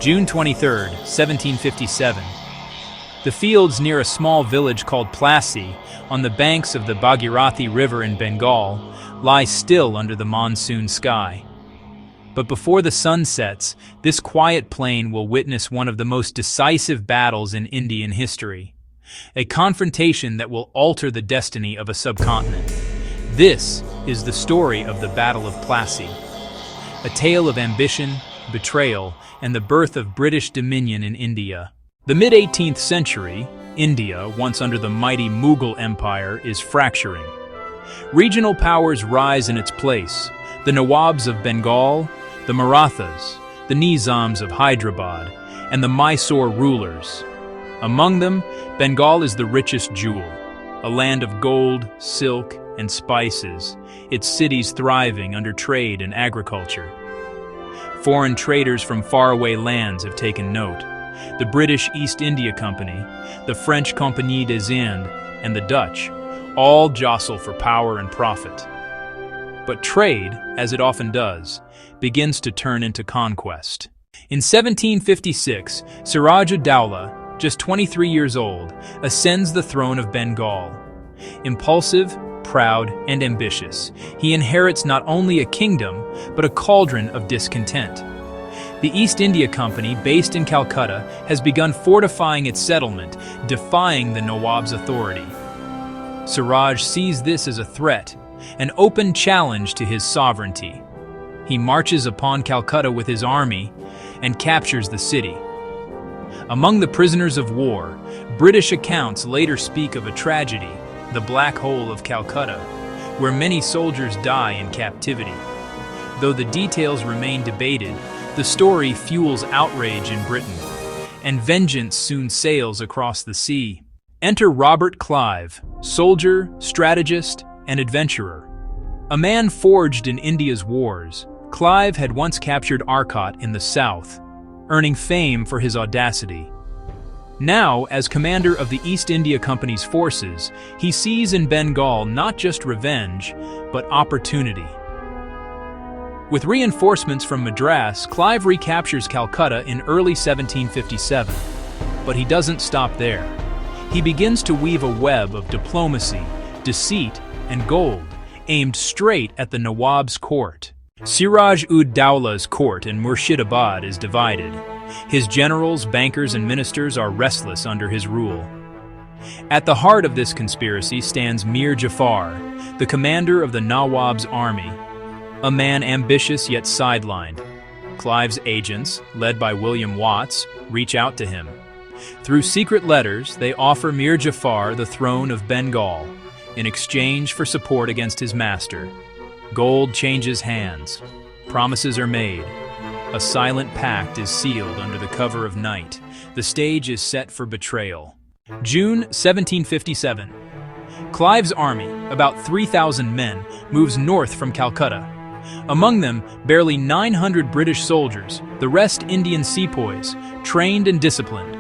June 23, 1757. The fields near a small village called Plassey, on the banks of the Bhagirathi River in Bengal, lie still under the monsoon sky. But before the sun sets, this quiet plain will witness one of the most decisive battles in Indian history. A confrontation that will alter the destiny of a subcontinent. This is the story of the Battle of Plassey. A tale of ambition, betrayal, and the birth of British dominion in India. The mid-18th century, India, once under the mighty Mughal Empire, is fracturing. Regional powers rise in its place. The Nawabs of Bengal, the Marathas, the Nizams of Hyderabad, and the Mysore rulers. Among them, Bengal is the richest jewel, a land of gold, silk, and spices, its cities thriving under trade and agriculture. Foreign traders from faraway lands have taken note. The British East India Company, the French Compagnie des Indes, and the Dutch all jostle for power and profit. But trade, as it often does, begins to turn into conquest. In 1756, Siraj-ud-Dowlah, just 23 years old, ascends the throne of Bengal. Impulsive, proud, and ambitious, he inherits not only a kingdom, but a cauldron of discontent. The East India Company, based in Calcutta, has begun fortifying its settlement, defying the Nawab's authority. Siraj sees this as a threat, an open challenge to his sovereignty. He marches upon Calcutta with his army and captures the city. Among the prisoners of war, British accounts later speak of a tragedy, the Black Hole of Calcutta, where many soldiers die in captivity. Though the details remain debated, the story fuels outrage in Britain, and vengeance soon sails across the sea. Enter Robert Clive, soldier, strategist, and adventurer. A man forged in India's wars, Clive had once captured Arcot in the south, earning fame for his audacity. Now, as commander of the East India Company's forces, he sees in Bengal not just revenge, but opportunity. With reinforcements from Madras, Clive recaptures Calcutta in early 1757. But he doesn't stop there. He begins to weave a web of diplomacy, deceit, and gold, aimed straight at the Nawab's court. Siraj-ud-Dowlah's court in Murshidabad is divided. His generals, bankers, and ministers are restless under his rule. At the heart of this conspiracy stands Mir Jafar, the commander of the Nawab's army, a man ambitious yet sidelined. Clive's agents, led by William Watts, reach out to him. Through secret letters, they offer Mir Jafar the throne of Bengal in exchange for support against his master. Gold changes hands. Promises are made. A silent pact is sealed under the cover of night. The stage is set for betrayal. June 1757. Clive's army, about 3,000 men, moves north from Calcutta. Among them, barely 900 British soldiers, the rest Indian sepoys, trained and disciplined.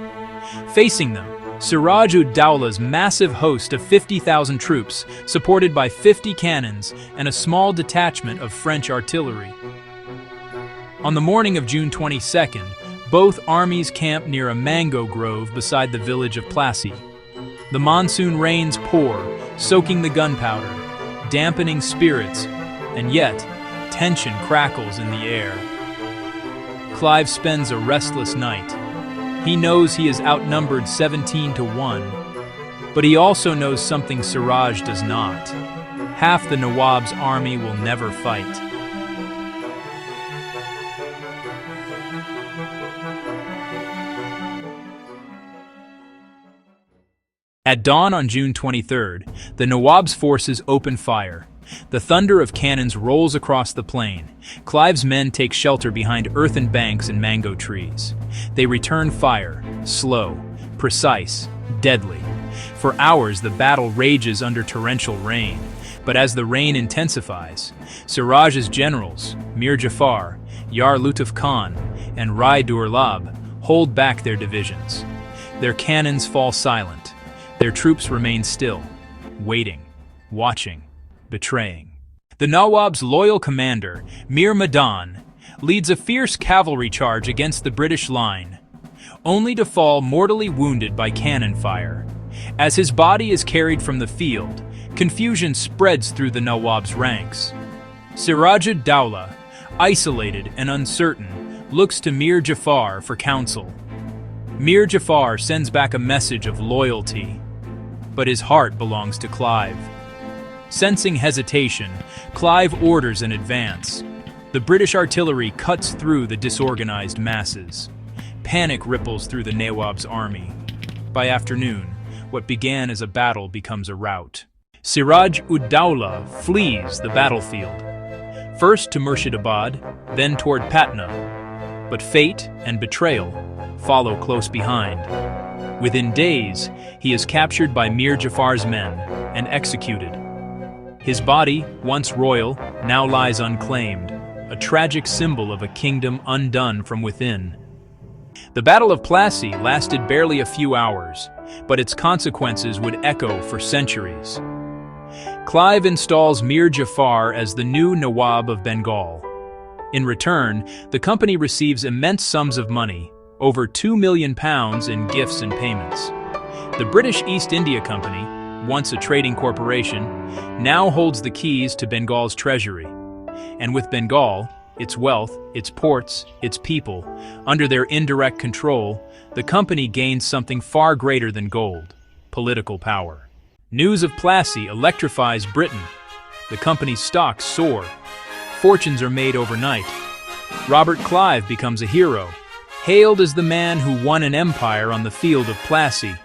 Facing them, Siraj-ud-Dowlah's massive host of 50,000 troops, supported by 50 cannons and a small detachment of French artillery. On the morning of June 22nd, both armies camp near a mango grove beside the village of Plassey. The monsoon rains pour, soaking the gunpowder, dampening spirits, and yet, tension crackles in the air. Clive spends a restless night. He knows he is outnumbered 17-1, but he also knows something Siraj does not. Half the Nawab's army will never fight. At dawn on June 23rd, the Nawab's forces open fire. The thunder of cannons rolls across the plain. Clive's men take shelter behind earthen banks and mango trees. They return fire, slow, precise, deadly. For hours, the battle rages under torrential rain. But as the rain intensifies, Siraj's generals, Mir Jafar, Yar Lutuf Khan, and Rai Durlab, hold back their divisions. Their cannons fall silent. Their troops remain still, waiting, watching, betraying. The Nawab's loyal commander, Mir Madan, leads a fierce cavalry charge against the British line, only to fall mortally wounded by cannon fire. As his body is carried from the field, confusion spreads through the Nawab's ranks. Siraj-ud-Dowlah, isolated and uncertain, looks to Mir Jafar for counsel. Mir Jafar sends back a message of loyalty, but his heart belongs to Clive. Sensing hesitation, Clive orders an advance. The British artillery cuts through the disorganized masses. Panic ripples through the Nawab's army. By afternoon, what began as a battle becomes a rout. Siraj-ud-Dowlah flees the battlefield, first to Murshidabad, then toward Patna. But fate and betrayal follow close behind. Within days, he is captured by Mir Jafar's men and executed. His body, once royal, now lies unclaimed, a tragic symbol of a kingdom undone from within. The Battle of Plassey lasted barely a few hours, but its consequences would echo for centuries. Clive installs Mir Jafar as the new Nawab of Bengal. In return, the company receives immense sums of money, over £2 million in gifts and payments. The British East India Company, once a trading corporation, now holds the keys to Bengal's treasury. And with Bengal, its wealth, its ports, its people, under their indirect control, the company gains something far greater than gold: political power. News of Plassey electrifies Britain. The company's stocks soar. Fortunes are made overnight. Robert Clive becomes a hero, hailed as the man who won an empire on the field of Plassey.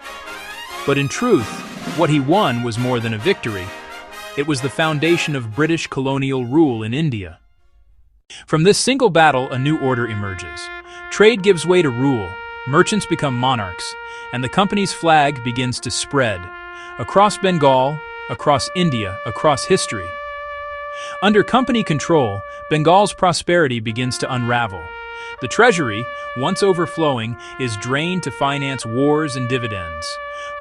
But in truth, what he won was more than a victory. It was the foundation of British colonial rule in India. From this single battle, a new order emerges. Trade gives way to rule, merchants become monarchs, and the company's flag begins to spread across Bengal, across India, across history. Under company control, Bengal's prosperity begins to unravel. The treasury, once overflowing, is drained to finance wars and dividends.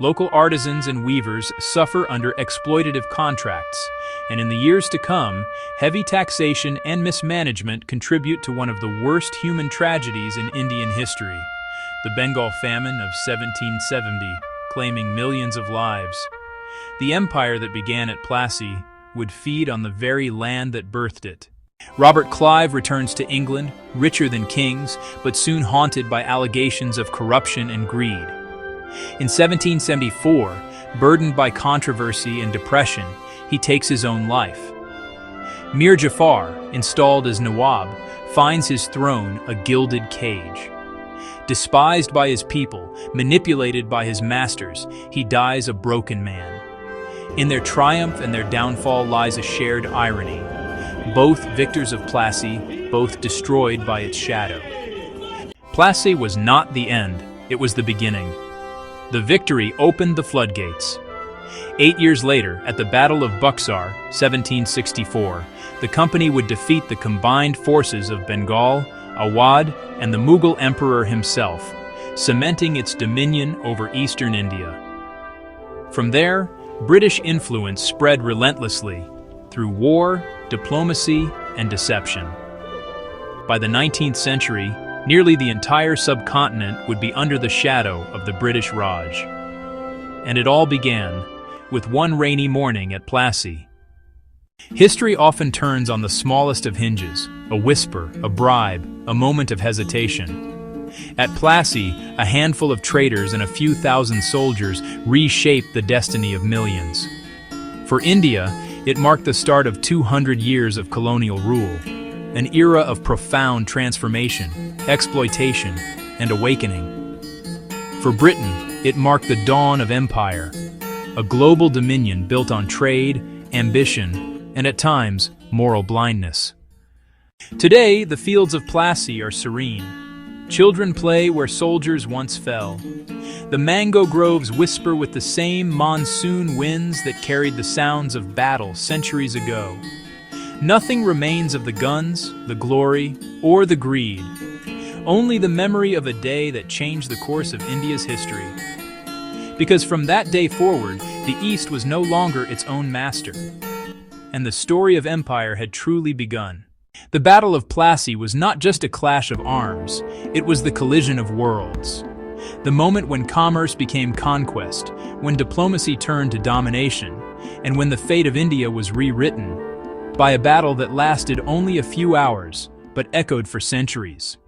Local artisans and weavers suffer under exploitative contracts, and in the years to come, heavy taxation and mismanagement contribute to one of the worst human tragedies in Indian history: the Bengal famine of 1770, claiming millions of lives. The empire that began at Plassey would feed on the very land that birthed it. Robert Clive returns to England, richer than kings, but soon haunted by allegations of corruption and greed. In 1774, burdened by controversy and depression, he takes his own life. Mir Jafar, installed as Nawab, finds his throne a gilded cage. Despised by his people, manipulated by his masters, he dies a broken man. In their triumph and their downfall lies a shared irony. Both victors of Plassey, both destroyed by its shadow. Plassey was not the end, it was the beginning. The victory opened the floodgates. 8 years later, at the Battle of Buxar, 1764, the company would defeat the combined forces of Bengal, Awadh, and the Mughal emperor himself, cementing its dominion over eastern India. From there, British influence spread relentlessly through war, diplomacy, and deception. By the 19th century, nearly the entire subcontinent would be under the shadow of the British Raj. And it all began with one rainy morning at Plassey. History often turns on the smallest of hinges: a whisper, a bribe, a moment of hesitation. At Plassey, a handful of traitors and a few thousand soldiers reshaped the destiny of millions. For India, it marked the start of 200 years of colonial rule, an era of profound transformation, exploitation, and awakening. For Britain, it marked the dawn of empire, a global dominion built on trade, ambition, and at times, moral blindness. Today, the fields of Plassey are serene. Children play where soldiers once fell. The mango groves whisper with the same monsoon winds that carried the sounds of battle centuries ago. Nothing remains of the guns, the glory, or the greed. Only the memory of a day that changed the course of India's history. Because from that day forward, the East was no longer its own master, and the story of empire had truly begun. The Battle of Plassey was not just a clash of arms, it was the collision of worlds. The moment when commerce became conquest, when diplomacy turned to domination, and when the fate of India was rewritten by a battle that lasted only a few hours, but echoed for centuries.